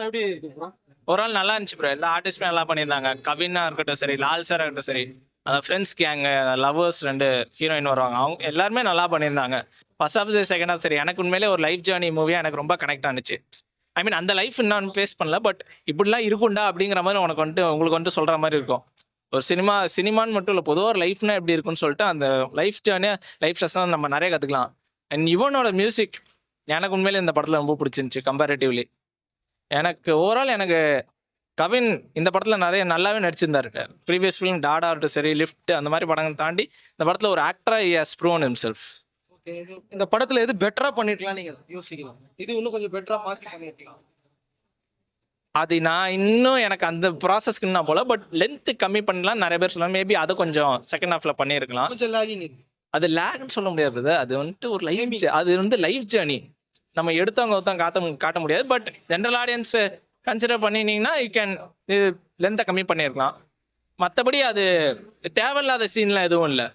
எப்படி இருக்கு ப்ரோ? ஒரு நாள் நல்லா இருந்துச்சு ப்ரோ. எல்லா ஆர்டிஸ்ட்டுமே நல்லா பண்ணியிருந்தாங்க. கவினா இருக்கட்டும் சரி, லால் சாரா இருக்கட்டும் சரி, அந்த ஃப்ரெண்ட்ஸ் கேங்கு, லவ்வர்ஸ் 2 ஹீரோயின் வருவாங்க. அவங்க எல்லாருமே நல்லா பண்ணியிருந்தாங்க. ஃபர்ஸ்ட் ஹாஃப் சரி, செகண்ட் ஹாஃப் சரி. எனக்கு உண்மையிலே ஒரு லைஃப் ஜேர்னி மூவியா எனக்கு ரொம்ப கனெக்ட் ஆனுச்சு. ஐ மீன் அந்த லைஃப் இன்னும் ஃபேஸ் பண்ணல. பட் இப்படிலாம் இருக்கும்டா அப்படிங்கிற மாரி உங்களுக்கு வந்துட்டு சொல்ற மாரி இருக்கும். ஒரு சினிமான்னு மட்டும் இல்ல. பொதுவா ஒரு லைஃப்னா எப்படி இருக்கும்னு சொல்லிட்டு அந்த லைஃப் ஜேர்னியா லைஃப் லெசன் நம்ம நெறைய கத்துக்கலாம். அண்ட் யுவனோட மியூசிக் எனக்கு உண்மையிலே இந்த படத்துல ரொம்ப புடிச்சிருந்துச்சு கம்பேரேட்டிவ்லி. எனக்கு ஓவரால் எனக்கு கவின் இந்த படத்துல நெறைய நல்லாவே நடிச்சிருந்தாரு. ப்ரீவியஸ் ஃபிலிம் டாடா ஆகட்டும் சரி, லிஃப்ட் அந்த மாரி படங்கள தாண்டி இந்த படத்துல ஒரு ஆக்டரா he has proven himself. Okay. இந்த படத்துல எது பெட்டரா பண்ணிருக்கலாம் நீங்க யோசிக்கலாம்? இது இன்னும் கொஞ்சம் பெட்டரா மாத்தி பண்ணிருக்கலாம். அது நான் இன்னும் எனக்கு அந்த ப்ராசஸ்க்கு இன்னும் போல. பட் லென்த் கம்மி பண்ணலாம் நெறைய பேர் சொல்லுவாங்க. மேபி அத கொஞ்சம் செகண்ட் ஹாஃப்ல பண்ணியிருக்கலாம். கொஞ்சம் லாகிங் இருக்கு. அது லேக்ன்னு சொல்ல முடியாது பிரதர். அது வந்துட்டு ஒரு அது வந்து லைஃப் ஜேர்னி. நம்ம எடுத்தவங்க ஒருத்தவங்க காட்ட முடியாது. பட் ஜெனரல் ஆடியன்ஸ் கன்சிடர் பண்ணினீங்கன்னா யூ கேன் இது லென்த்தை கம்மி பண்ணியிருக்கலாம். மற்றபடி அது தேவையில்லாத சீன்லாம் எதுவும் இல்லை.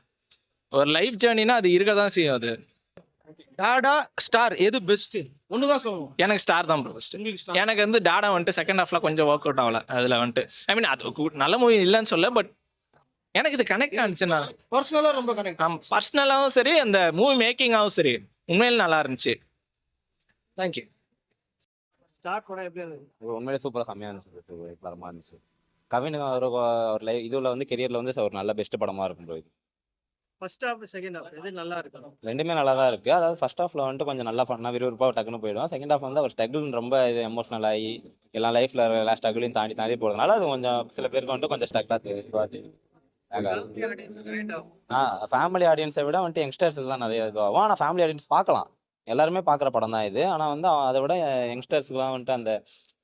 ஒரு லைஃப் ஜேர்னினா அது இருக்க தான் செய்யும். அது டாடா ஸ்டார் எது பெஸ்ட்? ஒண்ணுதான் சொல்லணும். எனக்கு ஸ்டார் தான் ப்ரோ ஃபர்ஸ்ட். உங்களுக்கு star. எனக்கு வந்து டாடா வந்துட்டு செகண்ட் ஹாஃப்ல கொஞ்சம் ஒர்க் அவுட் ஆகல. அதில் வந்துட்டு ஐ மீன் அது நல்ல மூவி இல்லைன்னு சொல்ல. பட் எனக்கு இது கனெக்ட் ஆனிச்சுன்னா பர்சனலா ரொம்ப கனெக்ட். பர்சனலாகவும் சரி, அந்த மூவி மேக்கிங்காகவும் சரி உண்மையில நல்லா இருந்துச்சு. தேங்க்யூ. ஸ்டார் படம் எப்படி இருந்தது? உண்மையிலே சூப்பராக செம்மையாக இருந்துச்சு, தரமாக இருந்துச்சு. கவின் ஒரு இதுல வந்து கெரியர்ல வந்து ஒரு நல்ல பெஸ்ட் படமா இருக்கும் ப்ரோ. இது ஃபர்ஸ்ட் ஹாஃப் செகண்ட் ஹாஃப் எது நல்லா இருக்கு? ரெண்டுமே நல்லா தான் இருக்கு. அதாவது ஃபர்ஸ்ட் ஹாஃப்ல வந்துட்டு கொஞ்சம் நல்லா ஃபன்னா விறுவிறுப்பாக டக்குன்னு போயிடும். செகண்ட் ஹாஃப் வந்து ஒரு ஸ்ட்ரகிள் ரொம்ப இது எமோஷனல் ஆகி எல்லாம் லைஃப்ல எல்லா ஸ்ட்ரகிளையும் தாண்டி தாண்டி போகிறதுனால அது கொஞ்சம் சில பேருக்கு வந்துட்டு கொஞ்சம் ஸ்ட்ரக்டாக தெரியும். ஃபேமிலி ஆடியன்ஸை விட வந்துட்டு யங்ஸ்டர்ஸ் தான் நிறைய இதுவாகும். ஆனால் ஃபேமிலி ஆடியன்ஸ் பார்க்கலாம், எல்லாருமே பார்க்குற படம் தான் இது. ஆனால் வந்து அதை விட யங்ஸ்டர்ஸ்க்குலாம் வந்துட்டு அந்த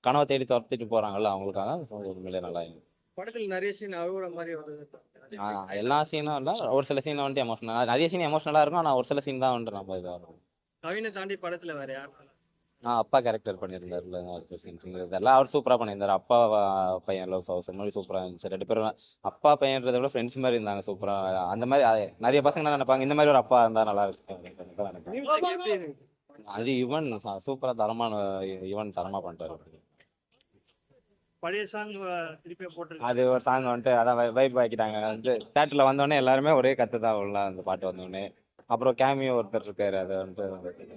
கனவை தேடி துரத்திட்டு போகிறாங்கல்ல, அவங்களுக்காக உண்மையிலே நல்லா இருக்கு. படத்துல நிறைய சீன் அழுகுற மாதிரி வருது. எல்லா சீனும் இல்லை, ஒரு சில சீன் வந்துட்டு எமோஷனலாக, நிறைய சீன் எமோஷனலாக இருக்கும். ஆனால் ஒரு சில சீன் தான் வந்துட்டு நம்ம இதாக இருக்கும். கவினை தாண்டி படத்துல வேற யார்? அப்பா கேரக்டர் பண்ணியிருந்தாருல, இதெல்லாம் அவர் சூப்பராக பண்ணியிருந்தார். அப்பா பையன் லவ் ஹவுஸ் மாதிரி சூப்பராக இருந்துச்சு. 2 பேரும் அப்பா பையன்றதை விட ஃப்ரெண்ட்ஸ் மாதிரி இருந்தாங்க சூப்பராக. அந்த மாதிரி நிறைய பசங்க என்ன நினைப்பாங்க, இந்த மாதிரி ஒரு அப்பா இருந்தால் நல்லா இருக்கு அப்படின்னு நினைப்பாங்க. அது யுவன் சூப்பராக யுவன் தரமாக பண்ணிட்டாரு. பழைய சாங் திருப்பி போட்டு அது ஒரு சாங் வந்துட்டு அதான் வைப் ஆக்கிட்டாங்க. வந்து தேட்டரில் வந்தோடனே எல்லாருமே ஒரே கற்று தான் உள்ள அந்த பாட்டு வந்தோடனே. அப்புறம் கேமியோ ஒருத்தர் இருக்காரு, அது வந்துட்டு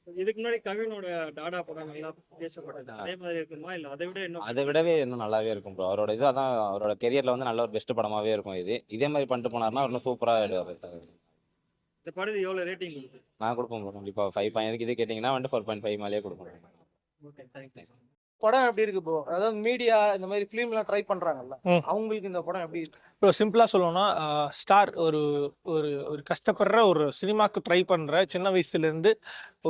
இதுக்கு முன்னாடி கவினோட டாடா படம் நல்லா பேசப்பட்டது. அதே மாதிரி இருக்குமா இல்ல அதை விட இன்னும்? அதை விடவே இன்னும் நல்லாவே இருக்கும் ப்ரோ. அவரோட இது அதான் அவரோட கெரியர்ல வந்து நல்ல ஒரு பெஸ்ட் படமாவே இருக்கும். இதே மாதிரி பண்ணிட்டு போனாருன்னா இன்னும் சூப்பராக ஆயிடுவாரு. இந்த படத்துக்கு எவ்வளவு ரேட்டிங் கொடுக்குது? நான் கொடுப்போம் ப்ரோ, கண்டிப்பா 5 இது கேட்டிங்கன்னா வந்துட்டு 4.5 மேலேயே கொடுப்போம். Okay, thank you. படம் எப்படி இருக்கு ப்ரோ? அதாவது மீடியா இந்த மாதிரி ஃபிலிம்லாம் ட்ரை பண்றாங்கல்ல, அவங்களுக்கு இந்த படம் எப்படி இருக்கு? இப்போ சிம்பிளாக சொல்லணும்னா ஸ்டார் ஒரு ஒரு ஒரு கஷ்டப்படுற ஒரு சினிமாவுக்கு ட்ரை பண்ணுற சின்ன வயசுலேருந்து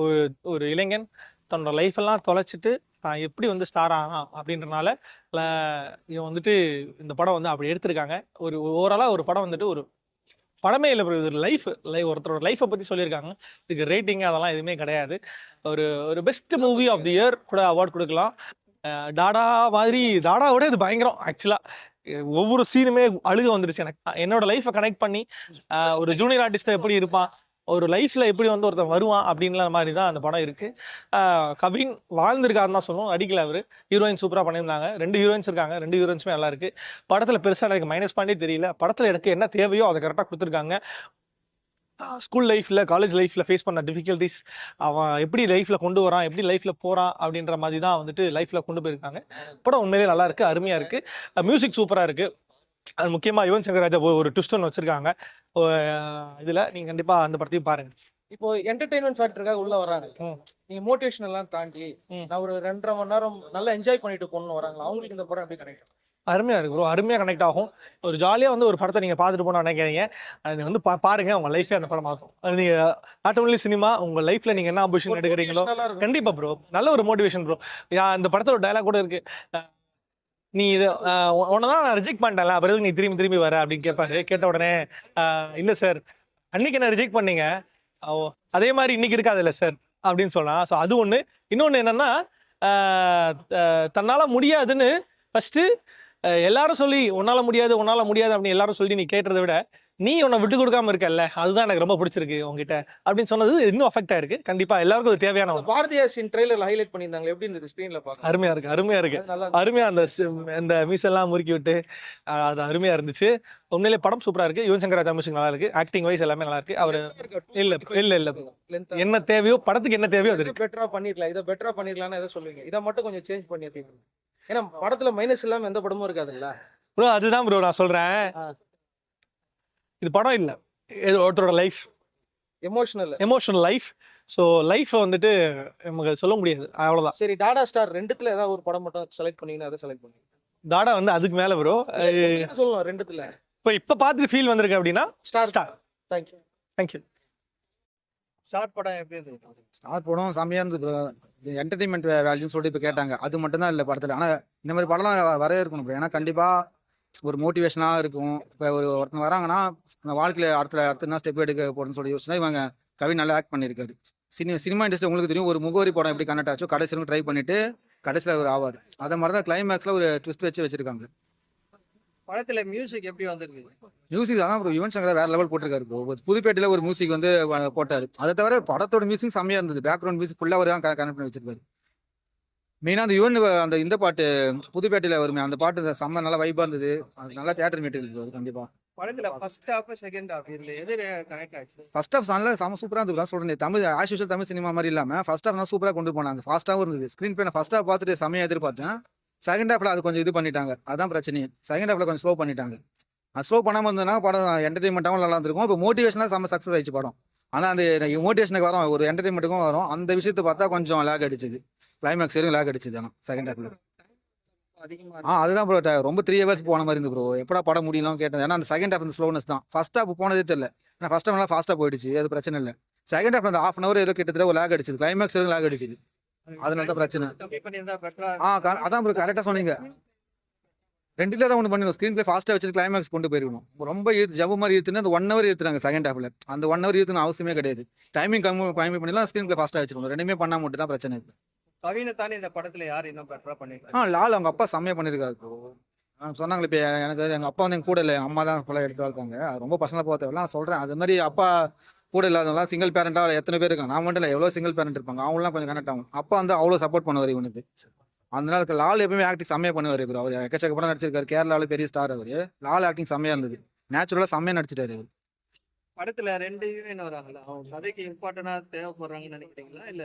ஒரு ஒரு இளைஞன் தன்னோட லைஃப்பெல்லாம் தொலைச்சிட்டு தான் எப்படி வந்து ஸ்டார் ஆகலாம் அப்படின்றனால இவன் வந்துட்டு இந்த படம் வந்து அப்படி எடுத்திருக்காங்க. ஒரு ஓவராலாக ஒரு படம் வந்துட்டு ஒரு படமே இல்லை, ஒரு ஒருத்தரோட லைஃப்பை பற்றி சொல்லியிருக்காங்க. இதுக்கு ரேட்டிங் அதெல்லாம் எதுவுமே கிடையாது. ஒரு ஒரு best movie of the year கூட அவார்ட் கொடுக்கலாம். டாடா மாதிரி டாடாவோட இது பயங்கரம். ஆக்சுவலாக ஒவ்வொரு சீனுமே அழுக வந்துருச்சு எனக்கு. என்னோட லைஃப்பை கனெக்ட் பண்ணி ஒரு ஜூனியர் ஆர்டிஸ்ட்டை எப்படி இருப்பான், ஒரு லைஃப்பில் எப்படி வந்து ஒருத்தன் வருவான் அப்படின்ற மாதிரி தான் அந்த படம் இருக்குது. கவின் வாழ்ந்திருக்காருன்னு தான் சொல்லணும், அடிக்கல. அவர் ஹீரோயின் சூப்பராக பண்ணியிருந்தாங்க. 2 ஹீரோயின்ஸ் இருக்காங்க, 2 ஹீரோயின்ஸுமே நல்லா இருக்குது. படத்தில் பெருசாக எனக்கு மைனஸ் பாயிண்டே தெரியல. படத்தில் எனக்கு என்ன தேவையோ அதை கரெக்டாக கொடுத்துருக்காங்க. ஸ்கூல் லைஃப்பில் காலேஜ் லைஃப்பில் ஃபேஸ் பண்ண டிஃபிகல்ட்டிஸ் அவன் எப்படி லைஃப்பில் கொண்டு வரான், எப்படி லைஃப்பில் போகிறான் அப்படின்ற மாதிரி தான் வந்துட்டு லைஃப்பில் கொண்டு போயிருக்காங்க. படம் உண்மையிலே நல்லா இருக்குது, அருமையாக இருக்குது. மியூசிக் சூப்பராக இருக்குது. அது முக்கியமாக யுவன் சங்கர் ராஜா ஒரு ட்விஸ்ட் ஒன்று வச்சுருக்காங்க இதில். நீங்கள் கண்டிப்பாக அந்த படத்தையும் பாருங்கள். இப்போ என்டர்டைன்மெண்ட் ஃபேக்டருக்காக உள்ள வராங்க, நீங்க மோட்டிவேஷன் எல்லாம் தாண்டி நான் ஒரு 2.5 மணி நேரம் நல்லா என்ஜாய் பண்ணிட்டு போகணும்னு வராங்களா, அவங்களுக்கு இந்த படம் எப்படி கனெக்ட்? அருமையாக இருக்குது ப்ரோ, அருமையாக கனெக்ட் ஆகும். ஒரு ஜாலியாக வந்து ஒரு படத்தை நீங்கள் பார்த்துட்டு போனால் நினைக்கிறீங்க, அது வந்து பாருங்கள், உங்கள் லைஃபே அந்த படம் ஆகும். நீங்கள் நாட் ஒன்லி சினிமா, உங்கள் லைஃப்பில் நீங்கள் என்ன அம்பிஷன் எடுக்கிறீங்களோ கண்டிப்பாக ப்ரோ நல்ல ஒரு மோட்டிவேஷன் ப்ரோ. இந்த படத்தில் ஒரு டைலாக் கூட இருக்குது, நீ இதை உன்னை தான் நான் ரிஜெக்ட் பண்ணிட்டேன்ல, அப்புறம் நீ திரும்பி திரும்பி வர அப்படின்னு கேட்பாரு. கேட்ட உடனே இல்லை சார், அன்னைக்கு என்ன ரிஜெக்ட் பண்ணீங்க, அதே மாதிரி இன்னைக்கு இருக்காது இல்லை சார் அப்படின்னு சொன்னால். ஸோ அது ஒன்று. இன்னொன்று என்னென்னா, தன்னால் முடியாதுன்னு ஃபஸ்ட்டு எல்லாரும் சொல்லி உன்னால் முடியாது அப்படின்னு எல்லாரும் சொல்லி நீ கேட்டதை விட நீ உன்னை விட்டு கொடுக்காம இருக்கல்ல, அதுதான் எனக்கு ரொம்ப பிடிச்சிருக்கு உங்ககிட்ட அப்படின்னு சொன்னது இன்னும் அஃபெக்ட் ஆயிருக்கு. கண்டிப்பா எல்லாருக்கும் அது தேவையான அந்த ஒண்ணு. பாரதியார் சீன் ட்ரெய்லர்ல ஹைலைட் பண்ணியிருந்தாங்க, எப்படி இருந்தது ஸ்க்ரீன்ல பார்க்க? அருமையா இருக்கு, அருமையா இருக்கு, அது நல்லா அருமையா அந்த மீசெல்லாம் முறுக்கி விட்டு அது அருமையா இருந்துச்சு. உண்மையிலே படம் சூப்பரா இருக்கு. யுவன் சங்கர் ராஜா மியூசிக் நல்லா இருக்கு, ஆக்டிங் வைஸ் எல்லாமே நல்லா இருக்கு. அவரு இல்ல இல்ல இல்ல லென்த் என்ன தேவையோ படத்துக்கு என்ன தேவையோ அது இருக்கு. பெட்டரா பண்ணிருக்கலாம், இதை பெட்டரா பண்ணிருக்கலாம்னு எதை சொல்லுவீங்க? இதை மட்டும் கொஞ்சம் சேஞ்ச் பண்ணிருக்கீங்க. ஏன்னா படத்துல மைனஸ் இல்லாம எந்த படமும் இருக்காதுல்ல. ப்ரோ அதுதான் ப்ரோ நான் சொல்றேன். இது படம் இல்ல, இது ஒருத்தரோட லைஃப், எமோஷனல் லைஃப். ஸோ லைஃப்பை வந்துட்டு நமக்கு சொல்ல முடியாது, அவ்வளோதான். சரி, டாடா ஸ்டார் ரெண்டுத்துல ஏதாவது ஒரு படம் மட்டும் செலக்ட் பண்ணீங்கன்னா அதை செலக்ட் பண்ணுங்க. தாடா வந்து அதுக்கு மேல ப்ரோ சொல்லலாம் ரெண்டுத்துல. இப்போ பார்த்துட்டு ஃபீல் வந்திருக்கு அப்படின்னா ஸ்டார். தேங்க்யூ. ஸ்டார் படம் எப்படி இருந்தது? ஸ்டார் படம் செம்மையாக இருந்தது ப்ரோ. என்டர்டைன்மெண்ட் வேல்யூன்னு சொல்லிட்டு இப்போ கேட்டாங்க, அது மட்டும் தான் இல்லை படத்தில். ஆனால் இந்த மாதிரி படம்லாம் வரவே இருக்கணும் ப்ரோ. ஏன்னா கண்டிப்பாக ஒரு மோட்டிவேஷனாக இருக்கும். இப்போ ஒருத்தங்க வராங்கன்னா வாழ்க்கையில் அடுத்த என்ன ஸ்டெப் எடுக்க போகிறேன்னு சொல்லி யோசிச்சுனா இவங்க கவின் நல்லா ஆக்ட் பண்ணியிருக்காரு. சினிமா இண்டஸ்ட்ரி உங்களுக்கு தெரியும், ஒரு முகவரி படம் எப்படி கனெக்ட் ஆச்சோ கடைசியில் ட்ரை பண்ணிட்டு கடைசியில் அவர் ஆவாது. அதை மாதிரி தான் கிளைமேக்ஸில் ஒரு ட்விஸ்ட் வச்சிருக்காங்க. படத்துல மியூசிக் எப்படி வந்திருக்கு? மியூசிக் தான் ப்ரோ, யுவன் சங்கர் வேற லெவல் போட்டிருக்காரு ப்ரோ. புதுப்பேட்டையில் ஒரு மியூசிக் வந்து போட்டார். அதை தவிர படத்தோட மியூசிக் செம்மையாக இருந்தது. பேக்ரவுண்ட் மியூசிக் ஃபுல்லாக ஒரு தான் கனெக்ட் பண்ணி வச்சிருக்காரு. மெயினாக அந்த யுவன் இந்த பாட்டு புதுப்பேட்டையில் வருமே, அந்த பாட்டு செம்ம நல்லா வைப்பாக இருந்தது. அது நல்லா தியேட்டர் மெட்டீரியல் அது கண்டிப்பாக. படத்துல ஃபர்ஸ்ட் ஹாஃப் செகண்ட் ஹாஃப் இதுல எது கனெக்ட் ஆச்சு? ஃபர்ஸ்ட் ஹாஃப் நல்லா சூப்பராக இருந்தது சொல்கிறேன். Tamil as usual Tamil cinema மாதிரி இல்லாமல் ஃபர்ஸ்ட் ஹாஃப் சூப்பராக கொண்டு போனாங்க. ஃபாஸ்ட்டாகவும் இருந்தது. ஸ்க்ரீன் பிளே ஃபர்ஸ்ட் ஹாஃப் பார்த்துட்டு செம்மையாக எதிர்பார்த்தேன். செகண்ட் ஹாஃபில் அது கொஞ்சம் இது பண்ணிட்டாங்க, அதான் பிரச்சனையே. செகண்ட் ஹாஃபில் கொஞ்சம் ஸ்லோ பண்ணிட்டாங்க. அது ஸ்லோ பண்ணாமல் இருந்ததுன்னா படம் என்டர்டைன்மெண்ட்டாகவும் நல்லா இருந்திருக்கும். இப்போ மோட்டிவேஷனாக செம்ம சக்ஸஸ் ஆயிடுச்சு படம். ஆனால் அந்த மோட்டிவேஷனுக்கு வரும், ஒரு என்டர்டைன்மெண்ட்டுக்கும் வரும். அந்த விஷயத்தை பார்த்தா கொஞ்சம் லேக் அடிச்சது. கிளைமேக்ஸ் வரையும் லேக் அடிச்சது. ஆனால் செகண்ட் ஹாஃபில் அதுதான் ப்ரோ ரொம்ப 3 hours போன மாதிரி இருந்து ப்ரோ. எப்படா படம் முடியலாம் கேட்டேன். ஏன்னா அந்த செகண்ட் ஹாஃப் இந்த ஸ்லோனஸ் தான். ஃபர்ஸ்ட் ஹாஃப் போனதே தெரியல. ஏன்னா ஃபர்ஸ்ட் ஹாஃப் நல்லா ஃபாஸ்ட்டாக போயிடுச்சு, அது பிரச்சனை இல்லை. செகண்ட் ஹாஃப் அந்த ½ hour ஏதோ கிட்டத்தட்ட ஒரு லேக் அடிச்சது. கிளைமேக்ஸ் வரைக்கும் லேக் அடிச்சது, அதனால தான் பிரச்சனை. அதான் ப்ரோ கரெக்டாக சொன்னீங்க. ரெண்டுல தான் ஒன்று பண்ணிடணும். ஸ்க்ரீன் பிளே ஃபாஸ்ட்டாக வச்சுட்டு கிளைமேக்ஸ் கொண்டு போயிருக்கணும். ரொம்ப ஜவு மாதிரி இழுத்துன்னு அந்த 1 hour இழுத்துறாங்க செகண்ட் ஹாஃபில். அந்த 1 hour இழுத்துன்னு அவசியமே கிடையாது. டைமிங் கம்மி பண்ணிடலாம், ஸ்க்ரீன் பிளே ஃபாஸ்ட்டாக வச்சுக்கணும். ரெண்டுமே பண்ணா மட்டும் தான் பிரச்சனை இருக்குது. கவினை தானே இந்த படத்துல யார் இன்னும் பெட்டரா பண்ணிருக்காங்க? லால் அவங்க அப்பா செம்மையாக பண்ணியிருக்காரு ப்ரோ. சொன்னாங்களே இப்போ எனக்கு எங்கள் அப்பா வந்து எங்கள் கூட இல்லை, அம்மா தான் ஃபுல்லாக எடுத்து வளர்த்தாங்க. அது ரொம்ப பர்சனலாக போக தேவையில்ல, நான் சொல்கிறேன். அது மாதிரி அப்பா கூட இல்லாதவங்களாம் சிங்கிள் பேரண்டாக எத்தனை பேர் இருக்காங்க. நான் மட்டும் இல்லை, எவ்வளோ சிங்கிள் பேரண்ட் இருப்பாங்க. அவங்களாம் கொஞ்சம் கனெக்ட் ஆகும். அப்பா வந்து அவ்வளோ சப்போர்ட் பண்ணுவார் இவனுக்கு. அதனால லால் எப்பவுமே ஆக்டிங் செம்மையாக பண்ணுவார் ப்ரோ. அவர் எக்கச்சக்க படம் நடிச்சிருக்காரு. கேரளாவில் பெரிய ஸ்டார் அவர். லால் ஆக்டிங் செம்மையாக இருந்தது. நேச்சுரலாக செம்மையாக நடிச்சிட்டாரு அவர். படத்துல 2 ஹீரோயின் வராங்களா, அவங்க கதைக்கு இம்பார்ட்டன்டா தேவைப்படுறாங்கன்னு நினைக்கிறீங்களா இல்ல?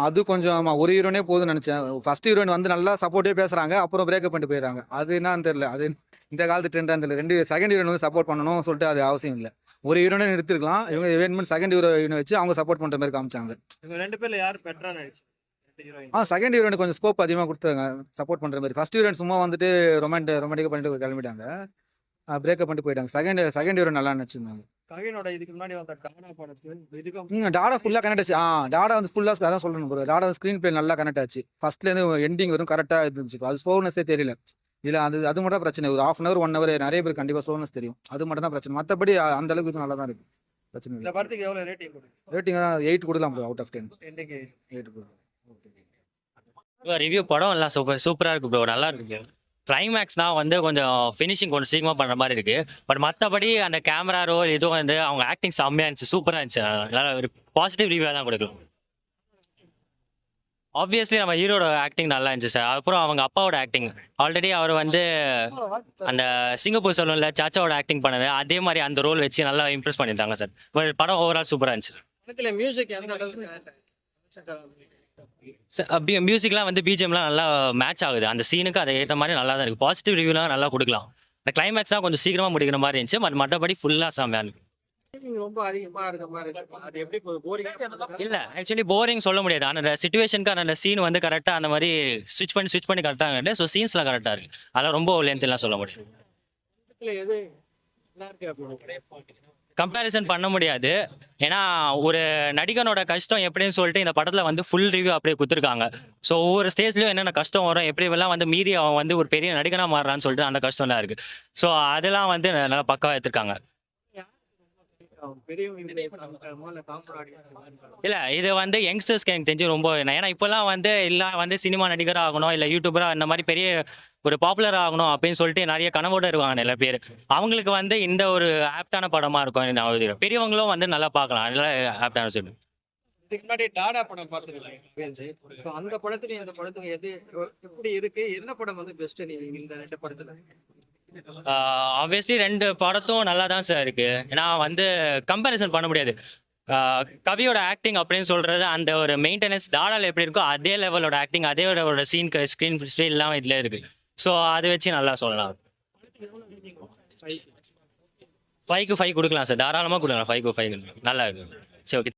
அது கொஞ்சம் ஒரு ஹீரோனே போதும்னு நினச்சேன். ஃபர்ஸ்ட் ஹீரோயின் வந்து நல்லா சப்போர்ட்டே பேசுகிறாங்க, அப்புறம் பிரேக்கப் பண்ணிட்டு போயிடறாங்க. அது என்னன்னு தெரியல, அது இந்த காலத்து ட்ரெண்டாக தெரியல. செகண்ட் ஹீரோயின் வந்து சப்போர்ட் பண்ணணும்னு சொல்லிட்டு அது அவசியம் இல்லை. ஒரு ஹீரோனே எடுத்துருக்கலாம். இவங்க வேணுமெண்ட் செகண்ட் ஹீரோயினை வச்சு அவங்க சப்போர்ட் பண்ணுற மாதிரி காமிச்சாங்க. இவங்க 2 பேர்ல யார் பெட்டரா நடிச்சு? செகண்ட் ஹீரோயின் கொஞ்சம் ஸ்கோப் அதிகமாக கொடுத்தாங்க சப்போர்ட் பண்ணுற மாதிரி. ஃபர்ஸ்ட் ஹீரோயின் சும்மா வந்துட்டு ரொமான்டிக்காக பண்ணிட்டு கிளம்பிட்டாங்க, பிரேக்கப் பண்ணிட்டு போயிட்டாங்க. செகண்ட் ஹீரோயின் நல்லா நடிச்சிருந்தாங்க. கவினோட இதுக்கு முன்னாடி வந்த டாடா படத்துக்கு இதுக்கும் டாடா ஃபுல்லாக கனெக்ட் ஆச்சு. டாடா வந்து ஃபுல்லாக அதான் சொல்லணும் ப்ரோ. டாடா ஸ்க்ரீன் பிளே நல்லா கனெக்ட் ஆச்சு. ஃபர்ஸ்ட்லேருந்து எண்டிங் வரும் கரெக்டாக இருந்துச்சு. அது ஸ்லோனஸே தெரியல. இல்லை அது மட்டும் தான் பிரச்சனை. ஒரு ½ hour 1 hour நிறைய பேர் கண்டிப்பாக ஸ்லோனஸ் தெரியும். அது மட்டும் தான் பிரச்சனை. மற்றபடி அந்த அளவுக்கு நல்லா தான் இருக்கு. பிரச்சனை இந்த படத்துக்கு எவ்வளவு ரேட்டிங் கொடுங்க? ரேட்டிங் 8 கொடுக்கலாம் ப்ரோ, அவுட் ஆஃப் 10. 8 கொடுக்கலாம். ரிவ்யூ படம் எல்லாம் சூப்பராக இருக்கு ப்ரோ, நல்லா இருக்கு. கிளைமேக்ஸ்னா வந்து கொஞ்சம் ஃபினிஷிங் கொஞ்சம் சீக்கிரமாக பண்ணுற மாதிரி இருக்கு. பட் மற்றபடி அந்த கேமரா ரோல் இதுவும் வந்து அவங்க ஆக்டிங் செம்மையாக இருந்துச்சு, சூப்பராக இருந்துச்சு. நல்லா ஒரு பாசிட்டிவ் ரிவ்யூவாக தான் கொடுக்கலாம். ஆப்வியஸ்லி நம்ம ஹீரோட ஆக்டிங் நல்லா இருந்துச்சு சார். அப்புறம் அவங்க அப்பாவோட ஆக்டிங், ஆல்ரெடி அவர் வந்து அந்த சிங்கப்பூர் சலூன்ல சாச்சாவோட ஆக்டிங் பண்ணது, அதே மாதிரி அந்த ரோல் வச்சு நல்லா இம்ப்ரெஸ் பண்ணிட்டாங்க சார். படம் ஓவரால் சூப்பராக இருந்துச்சு. படத்துல மியூசிக் எந்த அளவுக்கு மியூசிக்லாம் வந்து பிஜிஎம்லாம் நல்லா மேட்ச் ஆகுது அந்த சீனுக்கு, அதை ஏற்ற மாதிரி நல்லா தான் இருக்குது. பாசிட்டிவ் ரிவ்யூலாம் நல்லா கொடுக்கலாம். இந்த கிளைமேக்ஸ் தான் கொஞ்சம் சீக்கிரமாக முடிக்கிற மாதிரி இருந்துச்சு. மற்றபடி ஃபுல்லாக செம்மையாக இருக்கு. ரொம்ப அதிகமா இருக்க மாதிரி இருக்கு. அது எப்படி போரிங் இல்லை ஆக்சுவலி போரிங் சொல்ல முடியாது. அந்த சிச்சுவேஷனுக்கு அந்த சீன் வந்து கரெக்டாக அந்த மாதிரி ஸ்விட்ச் பண்ணி கரெக்டாக. ஸோ சீன்ஸ்லாம் கரெக்டாக இருக்குது. அதெல்லாம் ரொம்ப லென்த்லாம் சொல்ல முடியாது. எது நல்லா இருக்கு அப்படின்னு கம்பேரிசன் பண்ண முடியாது. ஏன்னா ஒரு நடிகனோட கஷ்டம் எப்படின்னு சொல்லிட்டு இந்த படத்தில் வந்து ஃபுல் ரிவ்யூ அப்படியே கொடுத்துருக்காங்க. ஸோ ஒவ்வொரு ஸ்டேஜ்லையும் என்னென்ன கஷ்டம் வரும், எப்படிலாம் வந்து மீறி அவன் வந்து ஒரு பெரிய நடிகனாக மாறுறான்னு சொல்லிட்டு அந்த கஷ்டம்லாம் இருக்குது. ஸோ அதெல்லாம் வந்து நல்லா பக்காவாக எடுத்துருக்காங்க. இல்ல இது வந்து யங்ஸ்டர்ஸ்க்கு எனக்கு தெரிஞ்சு ரொம்ப ஏன்னா இப்போல்லாம் வந்து எல்லாம் வந்து சினிமா நடிகர் ஆகணும் இல்ல யூடியூபரா அந்த மாதிரி பெரிய ஒரு பாப்புலர் ஆகணும் அப்படின்னு சொல்லிட்டு நிறைய கனவோட இருக்காங்க நிறைய பேர். அவங்களுக்கு வந்து இந்த ஒரு ஆப்டான படமா இருக்கும் இந்த அவதிகள். பெரியவங்களும் வந்து நல்லா பார்க்கலாம், நல்லா ஆப்டான சொல்லு. இதுக்கு முன்னாடி டாடா படம் பார்த்துருக்கேன். அந்த படத்துல இந்த படத்துக்கு எது எப்படி இருக்கு, என்ன படம் வந்து பெஸ்ட் நீங்க இந்த 2 படத்துல? ஆப்வியஸ்லி 2 படத்தும் நல்லா தான் சார் இருக்கு. ஏன்னா வந்து கம்பேரிசன் பண்ண முடியாது. கவியோட ஆக்டிங் அப்படின்னு சொல்றது அந்த ஒரு மெயின்டெனன்ஸ் டாடால எப்படி இருக்கோ அதே லெவலோட ஆக்டிங், அதே ஒரு சீன் ஸ்க்ரீன் எல்லாம் இதுல இருக்கு. ஸோ அதை வச்சு நல்லா சொல்லலாம். 5க்கு 5 கொடுக்கலாம் சார், தாராளமாக கொடுக்கலாம். 5க்கு 5 நல்லா இருக்கு. சரி, ஓகே.